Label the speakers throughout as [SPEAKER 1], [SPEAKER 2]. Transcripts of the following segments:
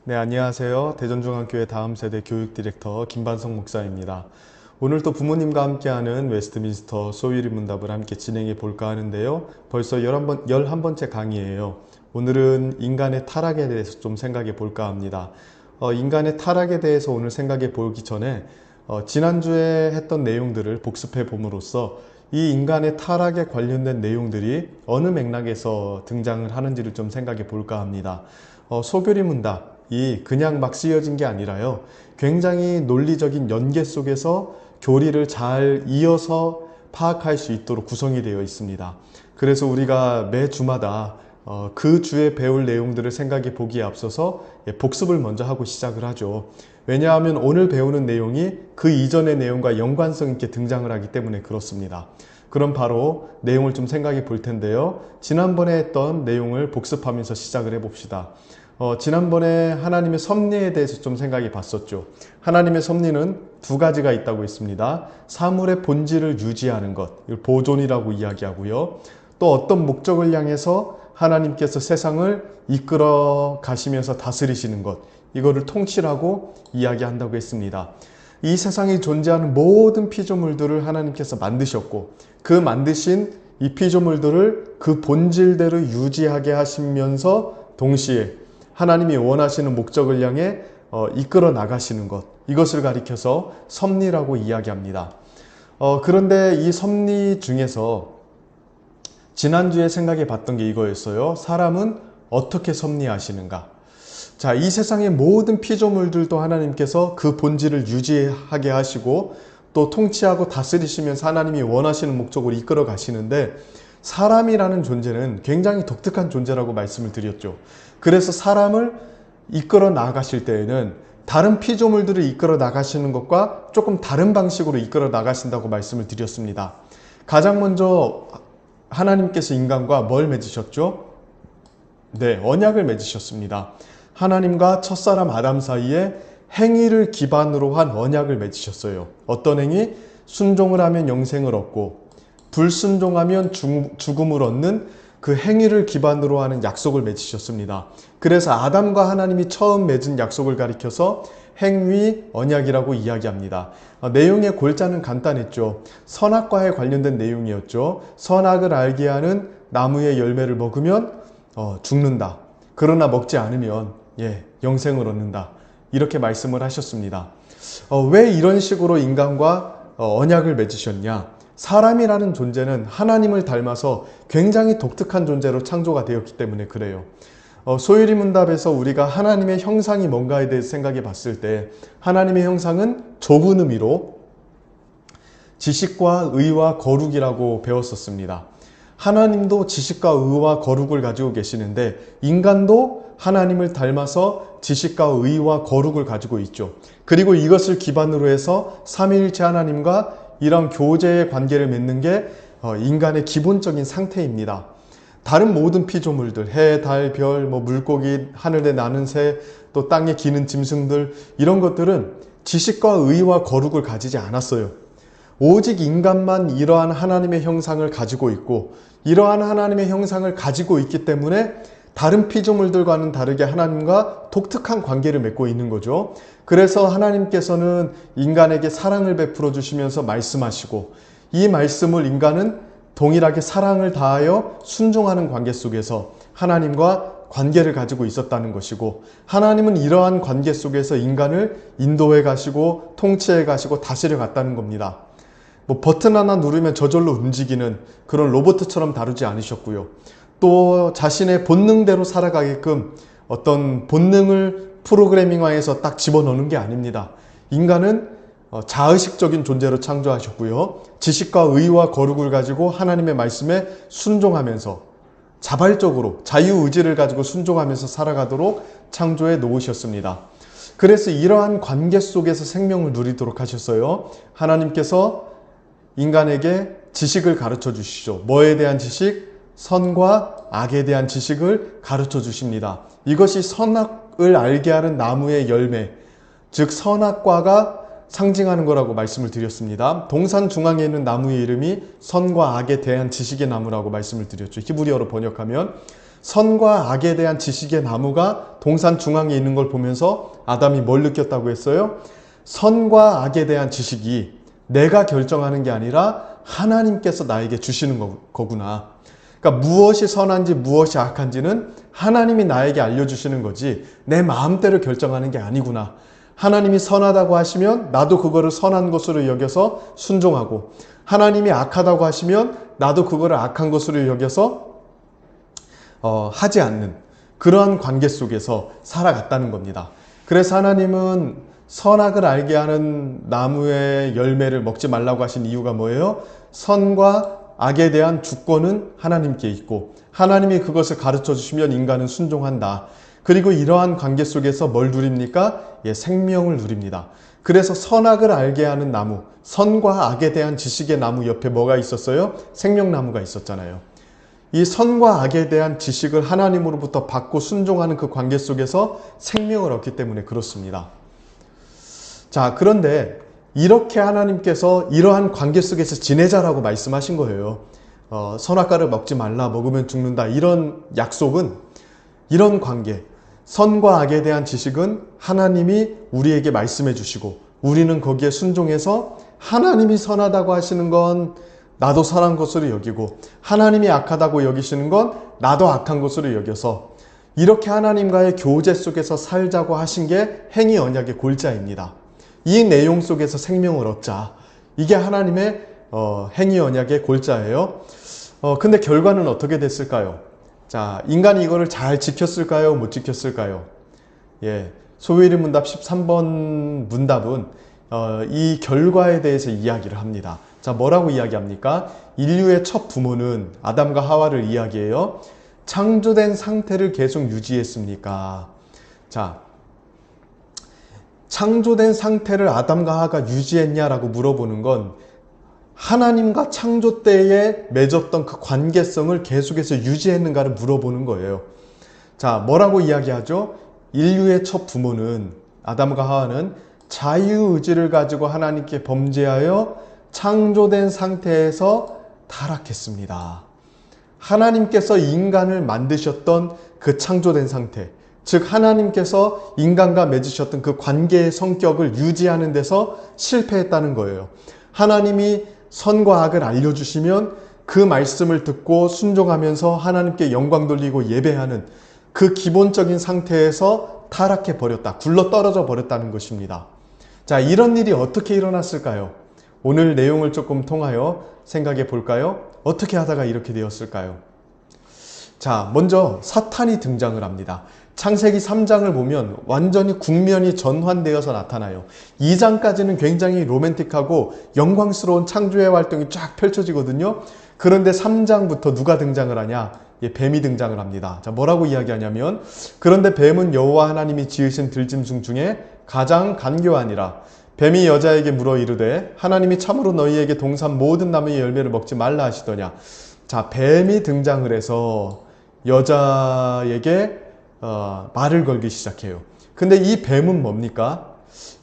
[SPEAKER 1] 네, 안녕하세요. 대전중앙교회 다음세대 교육 디렉터 김반성 목사입니다. 오늘 또 부모님과 함께하는 웨스트민스터 소위리 문답을 함께 진행해 볼까 하는데요. 벌써 11번째 강의예요. 오늘은 인간의 타락에 대해서 좀 생각해 볼까 합니다. 인간의 타락에 대해서 오늘 생각해 보기 전에 지난주에 했던 내용들을 복습해 봄으로써 이 인간의 타락에 관련된 내용들이 어느 맥락에서 등장을 하는지를 좀 생각해 볼까 합니다. 소교리 문답이 그냥 막 쓰여진 게 아니라요. 굉장히 논리적인 연계 속에서 교리를 잘 이어서 파악할 수 있도록 구성이 되어 있습니다. 그래서 우리가 매 주마다 그 주에 배울 내용들을 생각해 보기에 앞서서 복습을 먼저 하고 시작을 하죠. 왜냐하면 오늘 배우는 내용이 그 이전의 내용과 연관성 있게 등장을 하기 때문에 그렇습니다. 그럼 바로 내용을 좀 생각해 볼 텐데요. 지난번에 했던 내용을 복습하면서 시작을 해 봅시다. 지난번에 하나님의 섭리에 대해서 좀 생각해 봤었죠. 하나님의 섭리는 두 가지가 있다고 했습니다. 사물의 본질을 유지하는 것, 이걸 보존이라고 이야기하고요. 또 어떤 목적을 향해서 하나님께서 세상을 이끌어 가시면서 다스리시는 것, 이거를 통치라고 이야기한다고 했습니다. 이 세상에 존재하는 모든 피조물들을 하나님께서 만드셨고, 그 만드신 이 피조물들을 그 본질대로 유지하게 하시면서 동시에 하나님이 원하시는 목적을 향해 이끌어 나가시는 것, 이것을 가리켜서 섭리라고 이야기합니다. 그런데 이 섭리 중에서 지난주에 생각해 봤던 게 이거였어요. 사람은 어떻게 섭리하시는가? 자, 이 세상의 모든 피조물들도 하나님께서 그 본질을 유지하게 하시고 또 통치하고 다스리시면서 하나님이 원하시는 목적으로 이끌어 가시는데, 사람이라는 존재는 굉장히 독특한 존재라고 말씀을 드렸죠. 그래서 사람을 이끌어 나가실 때에는 다른 피조물들을 이끌어 나가시는 것과 조금 다른 방식으로 이끌어 나가신다고 말씀을 드렸습니다. 가장 먼저 하나님께서 인간과 뭘 맺으셨죠? 네, 언약을 맺으셨습니다. 하나님과 첫사람 아담 사이에 행위를 기반으로 한 언약을 맺으셨어요. 어떤 행위? 순종을 하면 영생을 얻고 불순종하면 죽음을 얻는 그 행위를 기반으로 하는 약속을 맺으셨습니다. 그래서 아담과 하나님이 처음 맺은 약속을 가리켜서 행위 언약이라고 이야기합니다. 내용의 골자는 간단했죠. 선악과에 관련된 내용이었죠. 선악을 알게 하는 나무의 열매를 먹으면 죽는다. 그러나 먹지 않으면 영생을 얻는다. 이렇게 말씀을 하셨습니다. 왜 이런 식으로 인간과 언약을 맺으셨냐? 사람이라는 존재는 하나님을 닮아서 굉장히 독특한 존재로 창조가 되었기 때문에 그래요. 소유리 문답에서 우리가 하나님의 형상이 뭔가에 대해서 생각해 봤을 때, 하나님의 형상은 좁은 의미로 지식과 의와 거룩이라고 배웠었습니다. 하나님도 지식과 의와 거룩을 가지고 계시는데, 인간도 하나님을 닮아서 지식과 의와 거룩을 가지고 있죠. 그리고 이것을 기반으로 해서 삼위일체 하나님과 이런 교제의 관계를 맺는 게 인간의 기본적인 상태입니다. 다른 모든 피조물들, 해, 달, 별, 물고기, 하늘에 나는 새, 또 땅에 기는 짐승들, 이런 것들은 지식과 의와 거룩을 가지지 않았어요. 오직 인간만 이러한 하나님의 형상을 가지고 있고, 이러한 하나님의 형상을 가지고 있기 때문에 다른 피조물들과는 다르게 하나님과 독특한 관계를 맺고 있는 거죠. 그래서 하나님께서는 인간에게 사랑을 베풀어 주시면서 말씀하시고, 이 말씀을 인간은 동일하게 사랑을 다하여 순종하는 관계 속에서 하나님과 관계를 가지고 있었다는 것이고, 하나님은 이러한 관계 속에서 인간을 인도해 가시고 통치해 가시고 다스려 갔다는 겁니다. 버튼 하나 누르면 저절로 움직이는 그런 로봇처럼 다루지 않으셨고요. 또 자신의 본능대로 살아가게끔 어떤 본능을 프로그래밍화해서 딱 집어넣는 게 아닙니다. 인간은 자의식적인 존재로 창조하셨고요. 지식과 의와 거룩을 가지고 하나님의 말씀에 순종하면서 자발적으로 자유의지를 가지고 순종하면서 살아가도록 창조해 놓으셨습니다. 그래서 이러한 관계 속에서 생명을 누리도록 하셨어요. 하나님께서 인간에게 지식을 가르쳐 주시죠. 뭐에 대한 지식? 선과 악에 대한 지식을 가르쳐 주십니다. 이것이 선악을 알게 하는 나무의 열매, 즉 선악과가 상징하는 거라고 말씀을 드렸습니다. 동산 중앙에 있는 나무의 이름이 선과 악에 대한 지식의 나무라고 말씀을 드렸죠. 히브리어로 번역하면 선과 악에 대한 지식의 나무가 동산 중앙에 있는 걸 보면서 아담이 뭘 느꼈다고 했어요? 선과 악에 대한 지식이 내가 결정하는 게 아니라 하나님께서 나에게 주시는 거구나. 그러니까 무엇이 선한지 무엇이 악한지는 하나님이 나에게 알려주시는 거지 내 마음대로 결정하는 게 아니구나. 하나님이 선하다고 하시면 나도 그거를 선한 것으로 여겨서 순종하고, 하나님이 악하다고 하시면 나도 그거를 악한 것으로 여겨서 하지 않는 그러한 관계 속에서 살아갔다는 겁니다. 그래서 하나님은 선악을 알게 하는 나무의 열매를 먹지 말라고 하신 이유가 뭐예요? 선과 악에 대한 주권은 하나님께 있고 하나님이 그것을 가르쳐 주시면 인간은 순종한다. 그리고 이러한 관계 속에서 뭘 누립니까? 생명을 누립니다. 그래서 선악을 알게 하는 나무, 선과 악에 대한 지식의 나무 옆에 뭐가 있었어요? 생명나무가 있었잖아요. 이 선과 악에 대한 지식을 하나님으로부터 받고 순종하는 그 관계 속에서 생명을 얻기 때문에 그렇습니다. 자, 그런데 이렇게 하나님께서 이러한 관계 속에서 지내자라고 말씀하신 거예요. 선악과를 먹지 말라, 먹으면 죽는다. 이런 약속은, 이런 관계, 선과 악에 대한 지식은 하나님이 우리에게 말씀해 주시고 우리는 거기에 순종해서 하나님이 선하다고 하시는 건 나도 선한 것으로 여기고 하나님이 악하다고 여기시는 건 나도 악한 것으로 여겨서 이렇게 하나님과의 교제 속에서 살자고 하신 게 행위 언약의 골자입니다. 이 내용 속에서 생명을 얻자. 이게 하나님의 행위 언약의 골자예요. 근데 결과는 어떻게 됐을까요? 자, 인간이 이거를 잘 지켰을까요? 못 지켰을까요? 소위일 문답 13번 문답은 이 결과에 대해서 이야기를 합니다. 자, 뭐라고 이야기합니까? 인류의 첫 부모는 아담과 하와를 이야기해요. 창조된 상태를 계속 유지했습니까? 자, 창조된 상태를 아담과 하와가 유지했냐라고 물어보는 건 하나님과 창조 때에 맺었던 그 관계성을 계속해서 유지했는가를 물어보는 거예요. 자, 뭐라고 이야기하죠? 인류의 첫 부모는, 아담과 하와는 자유의지를 가지고 하나님께 범죄하여 창조된 상태에서 타락했습니다. 하나님께서 인간을 만드셨던 그 창조된 상태, 즉 하나님께서 인간과 맺으셨던 그 관계의 성격을 유지하는 데서 실패했다는 거예요. 하나님이 선과 악을 알려주시면 그 말씀을 듣고 순종하면서 하나님께 영광 돌리고 예배하는 그 기본적인 상태에서 타락해 버렸다. 굴러 떨어져 버렸다는 것입니다. 자, 이런 일이 어떻게 일어났을까요? 오늘 내용을 조금 통하여 생각해 볼까요? 어떻게 하다가 이렇게 되었을까요? 자, 먼저 사탄이 등장을 합니다. 창세기 3장을 보면 완전히 국면이 전환되어서 나타나요. 2장까지는 굉장히 로맨틱하고 영광스러운 창조의 활동이 쫙 펼쳐지거든요. 그런데 3장부터 누가 등장을 하냐? 뱀이 등장을 합니다. 자, 뭐라고 이야기하냐면, 그런데 뱀은 여호와 하나님이 지으신 들짐승 중에 가장 간교하니라. 뱀이 여자에게 물어 이르되 하나님이 참으로 너희에게 동산 모든 나무의 열매를 먹지 말라 하시더냐. 자, 뱀이 등장을 해서 여자에게 말을 걸기 시작해요. 근데 이 뱀은 뭡니까?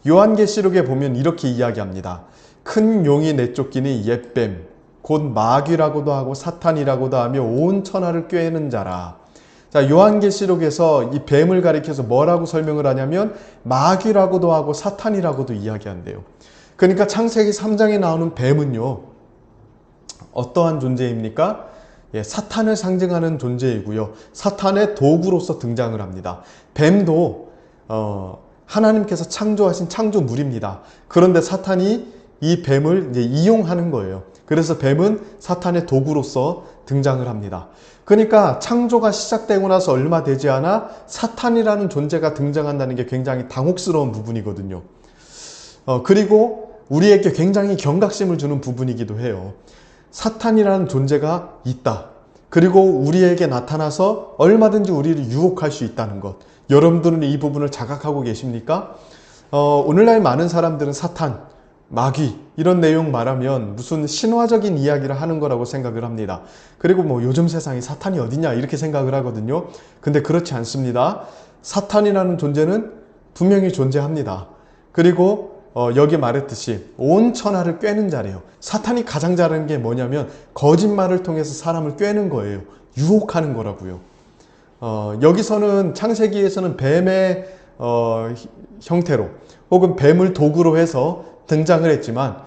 [SPEAKER 1] 요한계시록에 보면 이렇게 이야기합니다. 큰 용이 내쫓기니 옛뱀, 곧 마귀라고도 하고 사탄이라고도 하며 온 천하를 꿰는 자라. 자, 요한계시록에서 이 뱀을 가리켜서 뭐라고 설명을 하냐면 마귀라고도 하고 사탄이라고도 이야기한대요. 그러니까 창세기 3장에 나오는 뱀은요, 어떠한 존재입니까? 사탄을 상징하는 존재이고요. 사탄의 도구로서 등장을 합니다. 뱀도 하나님께서 창조하신 창조물입니다. 그런데 사탄이 이 뱀을 이용하는 거예요. 그래서 뱀은 사탄의 도구로서 등장을 합니다. 그러니까 창조가 시작되고 나서 얼마 되지 않아 사탄이라는 존재가 등장한다는 게 굉장히 당혹스러운 부분이거든요. 그리고 우리에게 굉장히 경각심을 주는 부분이기도 해요. 사탄이라는 존재가 있다. 그리고 우리에게 나타나서 얼마든지 우리를 유혹할 수 있다는 것. 여러분들은 이 부분을 자각하고 계십니까? 오늘날 많은 사람들은 사탄, 마귀 이런 내용 말하면 무슨 신화적인 이야기를 하는 거라고 생각을 합니다. 그리고 요즘 세상에 사탄이 어디냐 이렇게 생각을 하거든요. 근데 그렇지 않습니다. 사탄이라는 존재는 분명히 존재합니다. 그리고 여기 말했듯이 온 천하를 꿰는 자래요. 사탄이 가장 잘하는 게 뭐냐면 거짓말을 통해서 사람을 꿰는 거예요. 유혹하는 거라고요. 여기서는 창세기에서는 뱀의 형태로 혹은 뱀을 도구로 해서 등장을 했지만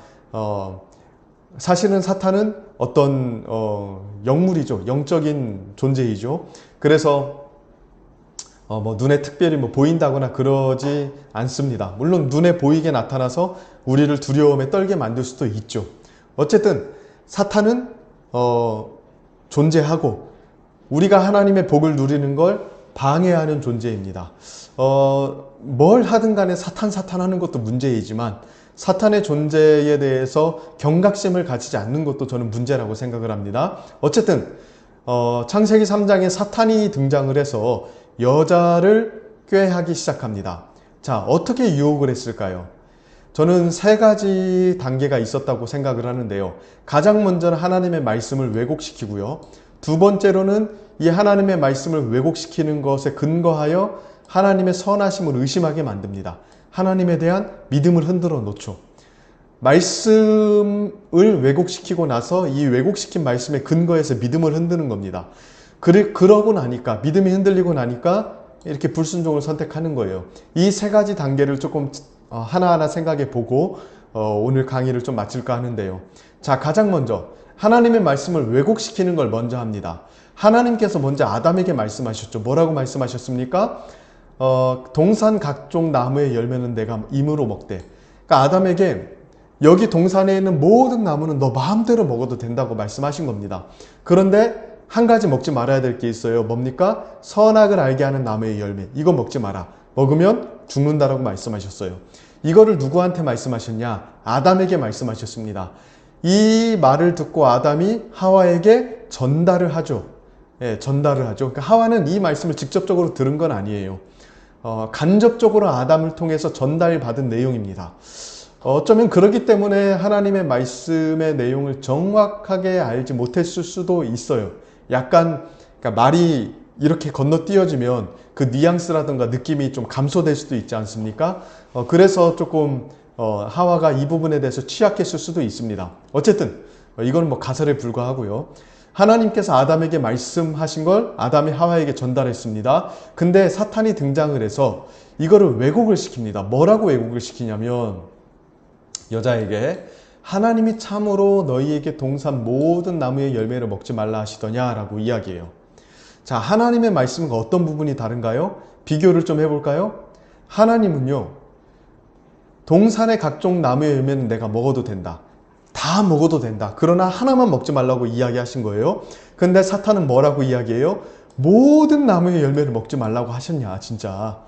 [SPEAKER 1] 사실은 사탄은 어떤 영물이죠. 영적인 존재이죠. 그래서 뭐 눈에 특별히 뭐 보인다거나 그러지 않습니다. 물론 눈에 보이게 나타나서 우리를 두려움에 떨게 만들 수도 있죠. 어쨌든 사탄은 존재하고 우리가 하나님의 복을 누리는 걸 방해하는 존재입니다. 뭘 하든 간에 사탄 하는 것도 문제이지만 사탄의 존재에 대해서 경각심을 가지지 않는 것도 저는 문제라고 생각을 합니다. 어쨌든 창세기 3장에 사탄이 등장을 해서 여자를 꾀하기 시작합니다. 자, 어떻게 유혹을 했을까요? 저는 세 가지 단계가 있었다고 생각을 하는데요. 가장 먼저는 하나님의 말씀을 왜곡시키고요. 두 번째로는 이 하나님의 말씀을 왜곡시키는 것에 근거하여 하나님의 선하심을 의심하게 만듭니다. 하나님에 대한 믿음을 흔들어 놓죠. 말씀을 왜곡시키고 나서 이 왜곡시킨 말씀의 근거에서 믿음을 흔드는 겁니다. 그러고 나니까, 믿음이 흔들리고 나니까 이렇게 불순종을 선택하는 거예요. 이 세 가지 단계를 조금 하나하나 생각해 보고 오늘 강의를 좀 마칠까 하는데요. 자, 가장 먼저 하나님의 말씀을 왜곡시키는 걸 먼저 합니다. 하나님께서 먼저 아담에게 말씀하셨죠. 뭐라고 말씀하셨습니까? 동산 각종 나무의 열매는 내가 임으로 먹되. 그러니까 아담에게 여기 동산에 있는 모든 나무는 너 마음대로 먹어도 된다고 말씀하신 겁니다. 그런데 한 가지 먹지 말아야 될 게 있어요. 뭡니까? 선악을 알게 하는 나무의 열매. 이거 먹지 마라. 먹으면 죽는다라고 말씀하셨어요. 이거를 누구한테 말씀하셨냐? 아담에게 말씀하셨습니다. 이 말을 듣고 아담이 하와에게 전달을 하죠. 예, 전달을 하죠. 그러니까 하와는 이 말씀을 직접적으로 들은 건 아니에요. 간접적으로 아담을 통해서 전달받은 내용입니다. 어쩌면 그렇기 때문에 하나님의 말씀의 내용을 정확하게 알지 못했을 수도 있어요. 약간 그러니까 말이 이렇게 건너뛰어지면 그 뉘앙스라든가 느낌이 좀 감소될 수도 있지 않습니까? 그래서 조금 하와가 이 부분에 대해서 취약했을 수도 있습니다. 어쨌든 이건 뭐 가설에 불과하고요. 하나님께서 아담에게 말씀하신 걸 아담이 하와에게 전달했습니다. 근데 사탄이 등장을 해서 이거를 왜곡을 시킵니다. 뭐라고 왜곡을 시키냐면 여자에게 하나님이 참으로 너희에게 동산 모든 나무의 열매를 먹지 말라 하시더냐라고 이야기해요. 자, 하나님의 말씀과 어떤 부분이 다른가요? 비교를 좀 해볼까요? 하나님은요, 동산의 각종 나무의 열매는 내가 먹어도 된다. 다 먹어도 된다. 그러나 하나만 먹지 말라고 이야기하신 거예요. 근데 사탄은 뭐라고 이야기해요? 모든 나무의 열매를 먹지 말라고 하셨냐, 진짜.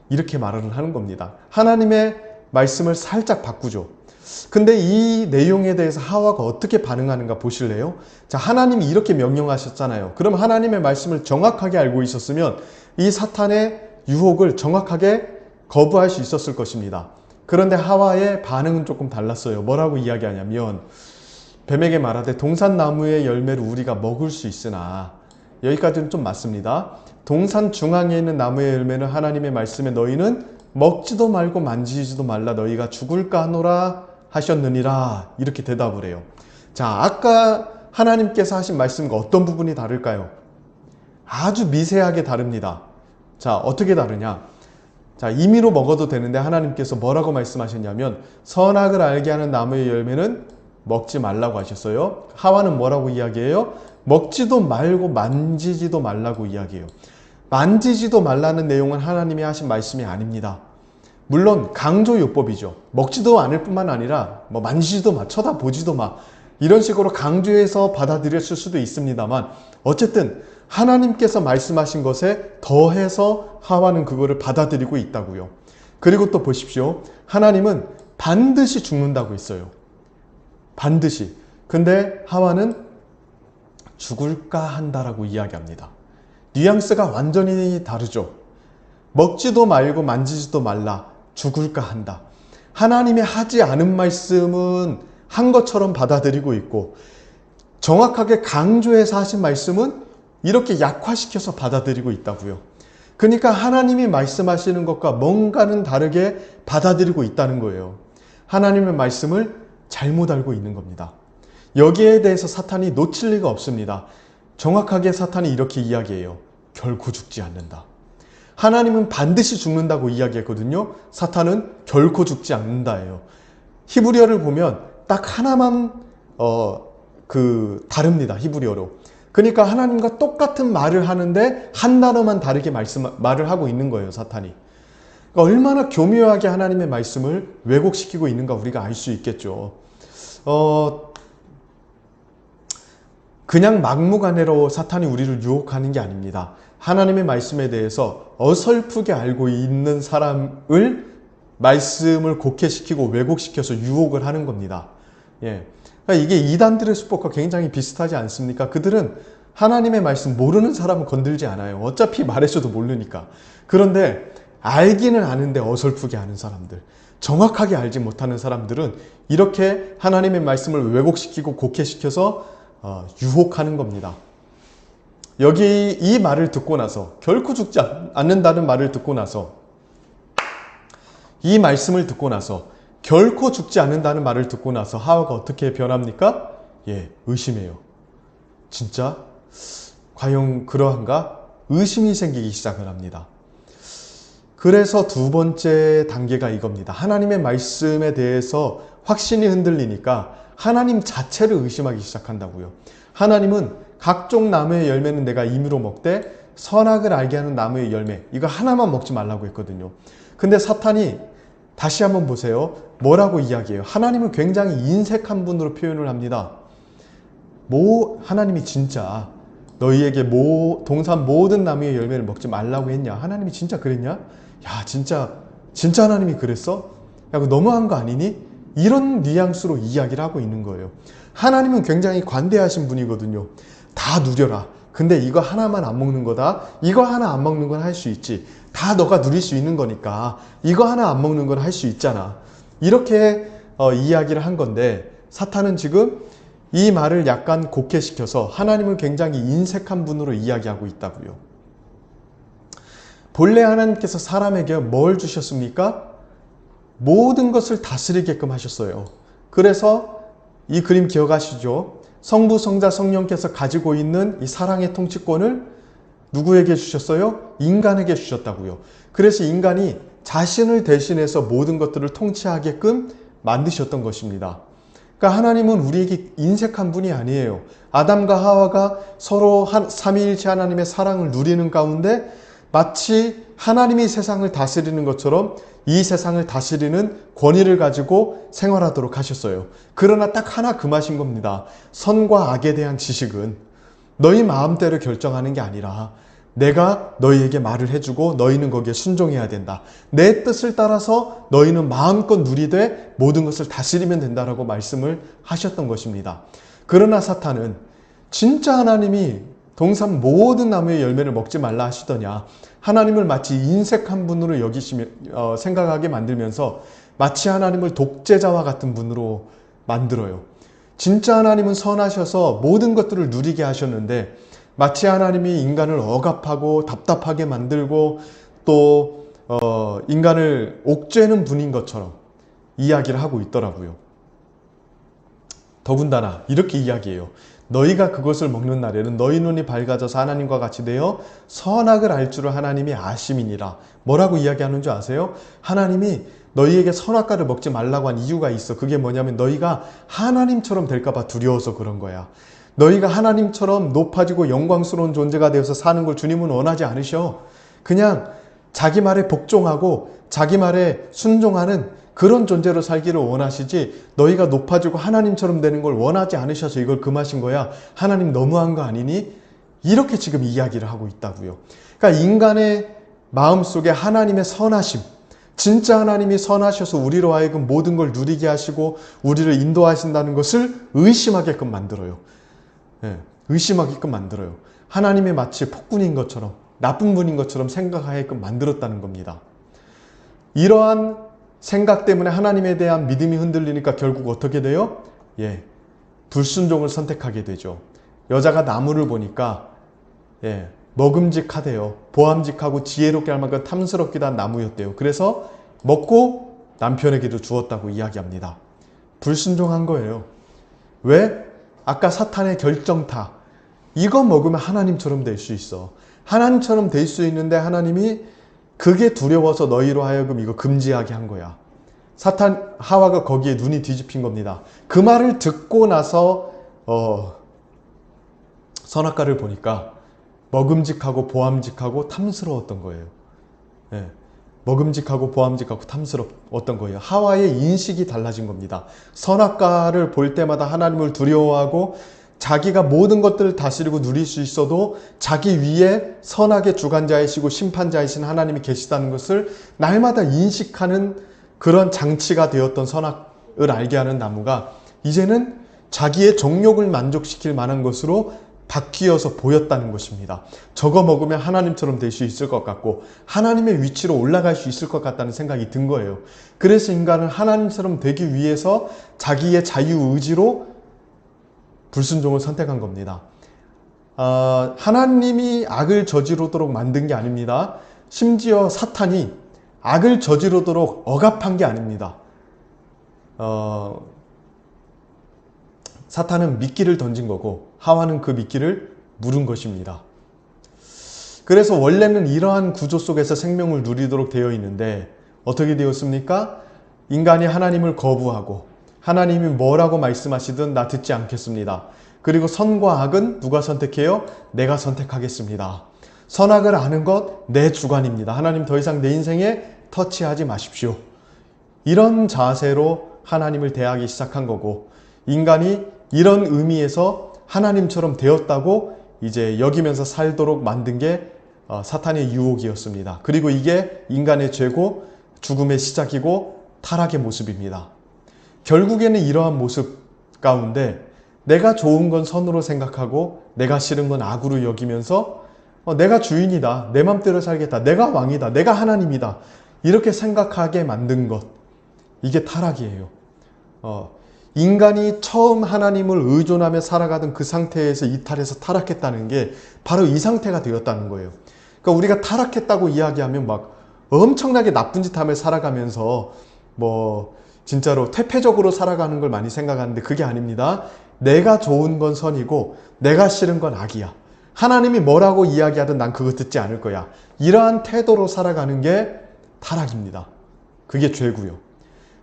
[SPEAKER 1] 이렇게 말을 하는 겁니다. 하나님의 말씀을 살짝 바꾸죠. 근데 이 내용에 대해서 하와가 어떻게 반응하는가 보실래요? 자, 하나님이 이렇게 명령하셨잖아요. 그럼 하나님의 말씀을 정확하게 알고 있었으면 이 사탄의 유혹을 정확하게 거부할 수 있었을 것입니다. 그런데 하와의 반응은 조금 달랐어요. 뭐라고 이야기하냐면 뱀에게 말하되 동산나무의 열매를 우리가 먹을 수 있으나, 여기까지는 좀 맞습니다. 동산 중앙에 있는 나무의 열매는 하나님의 말씀에 너희는 먹지도 말고 만지지도 말라 너희가 죽을까 하노라 하셨느니라, 이렇게 대답을 해요. 자, 아까 하나님께서 하신 말씀과 어떤 부분이 다를까요? 아주 미세하게 다릅니다. 자, 어떻게 다르냐? 자, 임의로 먹어도 되는데 하나님께서 뭐라고 말씀하셨냐면 선악을 알게 하는 나무의 열매는 먹지 말라고 하셨어요. 하와는 뭐라고 이야기해요? 먹지도 말고 만지지도 말라고 이야기해요. 만지지도 말라는 내용은 하나님이 하신 말씀이 아닙니다. 물론 강조요법이죠. 먹지도 않을 뿐만 아니라 뭐 만지지도 마, 쳐다보지도 마, 이런 식으로 강조해서 받아들였을 수도 있습니다만 어쨌든 하나님께서 말씀하신 것에 더해서 하와는 그거를 받아들이고 있다고요. 그리고 또 보십시오. 하나님은 반드시 죽는다고 했어요. 반드시. 근데 하와는 죽을까 한다라고 이야기합니다. 뉘앙스가 완전히 다르죠. 먹지도 말고 만지지도 말라. 죽을까 한다. 하나님이 하지 않은 말씀은 한 것처럼 받아들이고 있고 정확하게 강조해서 하신 말씀은 이렇게 약화시켜서 받아들이고 있다고요. 그러니까 하나님이 말씀하시는 것과 뭔가는 다르게 받아들이고 있다는 거예요. 하나님의 말씀을 잘못 알고 있는 겁니다. 여기에 대해서 사탄이 놓칠 리가 없습니다. 정확하게 사탄이 이렇게 이야기해요. 결코 죽지 않는다. 하나님은 반드시 죽는다고 이야기했거든요. 사탄은 결코 죽지 않는다예요. 히브리어를 보면 딱 하나만 다릅니다. 히브리어로. 그러니까 하나님과 똑같은 말을 하는데 한 단어만 다르게 말을 하고 있는 거예요. 사탄이. 그러니까 얼마나 교묘하게 하나님의 말씀을 왜곡시키고 있는가 우리가 알 수 있겠죠. 그냥 막무가내로 사탄이 우리를 유혹하는 게 아닙니다. 하나님의 말씀에 대해서 어설프게 알고 있는 사람을 말씀을 곡해시키고 왜곡시켜서 유혹을 하는 겁니다. 예. 그러니까 이게 이단들의 수법과 굉장히 비슷하지 않습니까? 그들은 하나님의 말씀 모르는 사람은 건들지 않아요. 어차피 말해줘도 모르니까. 그런데 알기는 아는데 어설프게 아는 사람들, 정확하게 알지 못하는 사람들은 이렇게 하나님의 말씀을 왜곡시키고 곡해시켜서 유혹하는 겁니다. 여기 이 말을 듣고 나서, 결코 죽지 않는다는 말을 듣고 나서, 이 말씀을 듣고 나서, 결코 죽지 않는다는 말을 듣고 나서 하와가 어떻게 변합니까? 의심해요. 진짜? 과연 그러한가? 의심이 생기기 시작을 합니다. 그래서 두 번째 단계가 이겁니다. 하나님의 말씀에 대해서 확신이 흔들리니까 하나님 자체를 의심하기 시작한다고요. 하나님은 각종 나무의 열매는 내가 임의로 먹되 선악을 알게 하는 나무의 열매, 이거 하나만 먹지 말라고 했거든요. 근데 사탄이 다시 한번 보세요. 뭐라고 이야기해요? 하나님은 굉장히 인색한 분으로 표현을 합니다. 하나님이 진짜 너희에게 동산 모든 나무의 열매를 먹지 말라고 했냐? 하나님이 진짜 그랬냐? 야, 진짜 하나님이 그랬어? 야, 그거 너무한 거 아니니? 이런 뉘앙스로 이야기를 하고 있는 거예요. 하나님은 굉장히 관대하신 분이거든요. 다 누려라. 근데 이거 하나만 안 먹는 거다. 이거 하나 안 먹는 건 할 수 있지. 다 너가 누릴 수 있는 거니까 이거 하나 안 먹는 건 할 수 있잖아. 이렇게 이야기를 한 건데 사탄은 지금 이 말을 약간 곡해시켜서 하나님을 굉장히 인색한 분으로 이야기하고 있다고요. 본래 하나님께서 사람에게 뭘 주셨습니까? 모든 것을 다스리게끔 하셨어요. 그래서 이 그림 기억하시죠? 성부, 성자, 성령께서 가지고 있는 이 사랑의 통치권을 누구에게 주셨어요? 인간에게 주셨다고요. 그래서 인간이 자신을 대신해서 모든 것들을 통치하게끔 만드셨던 것입니다. 그러니까 하나님은 우리에게 인색한 분이 아니에요. 아담과 하와가 서로 삼위일체 하나님의 사랑을 누리는 가운데 마치 하나님이 세상을 다스리는 것처럼 이 세상을 다스리는 권위를 가지고 생활하도록 하셨어요. 그러나 딱 하나 금하신 겁니다. 선과 악에 대한 지식은 너희 마음대로 결정하는 게 아니라 내가 너희에게 말을 해주고 너희는 거기에 순종해야 된다. 내 뜻을 따라서 너희는 마음껏 누리되 모든 것을 다스리면 된다라고 말씀을 하셨던 것입니다. 그러나 사탄은 진짜 하나님이 동산 모든 나무의 열매를 먹지 말라 하시더냐, 하나님을 마치 인색한 분으로 생각하게 만들면서 마치 하나님을 독재자와 같은 분으로 만들어요. 진짜 하나님은 선하셔서 모든 것들을 누리게 하셨는데 마치 하나님이 인간을 억압하고 답답하게 만들고 또 인간을 옥죄는 분인 것처럼 이야기를 하고 있더라고요. 더군다나 이렇게 이야기해요. 너희가 그것을 먹는 날에는 너희 눈이 밝아져서 하나님과 같이 되어 선악을 알 줄을 하나님이 아심이니라. 뭐라고 이야기하는 줄 아세요? 하나님이 너희에게 선악과를 먹지 말라고 한 이유가 있어. 그게 뭐냐면 너희가 하나님처럼 될까 봐 두려워서 그런 거야. 너희가 하나님처럼 높아지고 영광스러운 존재가 되어서 사는 걸 주님은 원하지 않으셔. 그냥 자기 말에 복종하고 자기 말에 순종하는 그런 존재로 살기를 원하시지 너희가 높아지고 하나님처럼 되는 걸 원하지 않으셔서 이걸 금하신 거야. 하나님 너무한 거 아니니? 이렇게 지금 이야기를 하고 있다고요. 그러니까 인간의 마음속에 하나님의 선하심, 진짜 하나님이 선하셔서 우리로 하여금 모든 걸 누리게 하시고 우리를 인도하신다는 것을 의심하게끔 만들어요. 의심하게끔 만들어요. 하나님이 마치 폭군인 것처럼 나쁜 분인 것처럼 생각하게끔 만들었다는 겁니다. 이러한 생각 때문에 하나님에 대한 믿음이 흔들리니까 결국 어떻게 돼요? 불순종을 선택하게 되죠. 여자가 나무를 보니까 먹음직하대요. 보암직하고 지혜롭게 할 만큼 탐스럽기도 한 나무였대요. 그래서 먹고 남편에게도 주었다고 이야기합니다. 불순종한 거예요. 왜? 아까 사탄의 결정타, 이거 먹으면 하나님처럼 될 수 있어. 하나님처럼 될 수 있는데 하나님이 그게 두려워서 너희로 하여금 이거 금지하게 한 거야. 하와가 거기에 눈이 뒤집힌 겁니다. 그 말을 듣고 나서 선악과를 보니까 먹음직하고 보암직하고 탐스러웠던 거예요. 예. 먹음직하고 보암직하고 탐스러웠던 거예요. 하와의 인식이 달라진 겁니다. 선악과를 볼 때마다 하나님을 두려워하고 자기가 모든 것들을 다스리고 누릴 수 있어도 자기 위에 선악의 주관자이시고 심판자이신 하나님이 계시다는 것을 날마다 인식하는 그런 장치가 되었던 선악을 알게 하는 나무가 이제는 자기의 정욕을 만족시킬 만한 것으로 바뀌어서 보였다는 것입니다. 저거 먹으면 하나님처럼 될 수 있을 것 같고 하나님의 위치로 올라갈 수 있을 것 같다는 생각이 든 거예요. 그래서 인간은 하나님처럼 되기 위해서 자기의 자유의지로 불순종을 선택한 겁니다. 하나님이 악을 저지르도록 만든 게 아닙니다. 심지어 사탄이 악을 저지르도록 억압한 게 아닙니다. 사탄은 미끼를 던진 거고 하와는 그 미끼를 물은 것입니다. 그래서 원래는 이러한 구조 속에서 생명을 누리도록 되어 있는데 어떻게 되었습니까? 인간이 하나님을 거부하고 하나님이 뭐라고 말씀하시든 나 듣지 않겠습니다. 그리고 선과 악은 누가 선택해요? 내가 선택하겠습니다. 선악을 아는 것 내 주관입니다. 하나님 더 이상 내 인생에 터치하지 마십시오. 이런 자세로 하나님을 대하기 시작한 거고 인간이 이런 의미에서 하나님처럼 되었다고 이제 여기면서 살도록 만든 게 사탄의 유혹이었습니다. 그리고 이게 인간의 죄고 죽음의 시작이고 타락의 모습입니다. 결국에는 이러한 모습 가운데 내가 좋은 건 선으로 생각하고 내가 싫은 건 악으로 여기면서 내가 주인이다. 내 맘대로 살겠다. 내가 왕이다. 내가 하나님이다. 이렇게 생각하게 만든 것. 이게 타락이에요. 인간이 처음 하나님을 의존하며 살아가던 그 상태에서 이탈해서 타락했다는 게 바로 이 상태가 되었다는 거예요. 그러니까 우리가 타락했다고 이야기하면 막 엄청나게 나쁜 짓 하며 살아가면서 진짜로 퇴폐적으로 살아가는 걸 많이 생각하는데 그게 아닙니다. 내가 좋은 건 선이고 내가 싫은 건 악이야. 하나님이 뭐라고 이야기하든 난 그거 듣지 않을 거야. 이러한 태도로 살아가는 게 타락입니다. 그게 죄고요.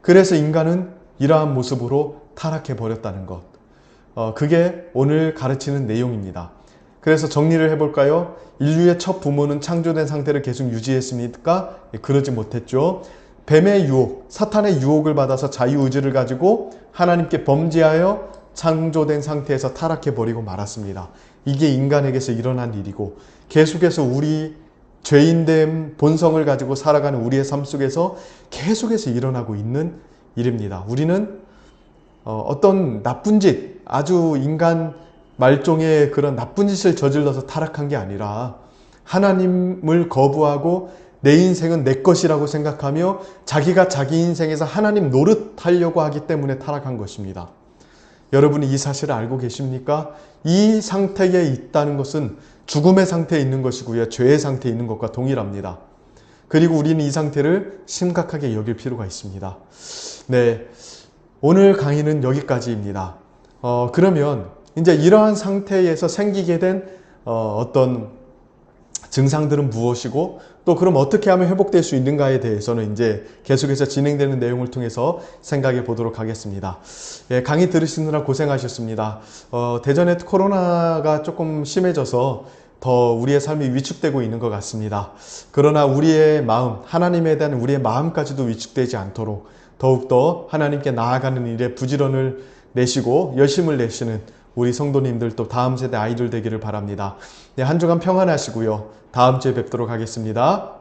[SPEAKER 1] 그래서 인간은 이러한 모습으로 타락해 버렸다는 것. 그게 오늘 가르치는 내용입니다. 그래서 정리를 해볼까요? 인류의 첫 부모는 창조된 상태를 계속 유지했습니까? 그러지 못했죠. 뱀의 유혹, 사탄의 유혹을 받아서 자유의지를 가지고 하나님께 범죄하여 창조된 상태에서 타락해버리고 말았습니다. 이게 인간에게서 일어난 일이고 계속해서 우리 죄인된 본성을 가지고 살아가는 우리의 삶 속에서 계속해서 일어나고 있는 일입니다. 우리는 어떤 나쁜 짓, 아주 인간 말종의 그런 나쁜 짓을 저질러서 타락한 게 아니라 하나님을 거부하고 내 인생은 내 것이라고 생각하며 자기가 자기 인생에서 하나님 노릇하려고 하기 때문에 타락한 것입니다. 여러분이 이 사실을 알고 계십니까? 이 상태에 있다는 것은 죽음의 상태에 있는 것이고요. 죄의 상태에 있는 것과 동일합니다. 그리고 우리는 이 상태를 심각하게 여길 필요가 있습니다. 네, 오늘 강의는 여기까지입니다. 그러면 이제 이러한 상태에서 생기게 된 어떤 증상들은 무엇이고 또 그럼 어떻게 하면 회복될 수 있는가에 대해서는 이제 계속해서 진행되는 내용을 통해서 생각해 보도록 하겠습니다. 예, 강의 들으시느라 고생하셨습니다. 대전에 코로나가 조금 심해져서 더 우리의 삶이 위축되고 있는 것 같습니다. 그러나 우리의 마음, 하나님에 대한 우리의 마음까지도 위축되지 않도록 더욱더 하나님께 나아가는 일에 부지런을 내시고 열심을 내시는 우리 성도님들 또 다음 세대 아이들 되기를 바랍니다. 네, 한 주간 평안하시고요. 다음 주에 뵙도록 하겠습니다.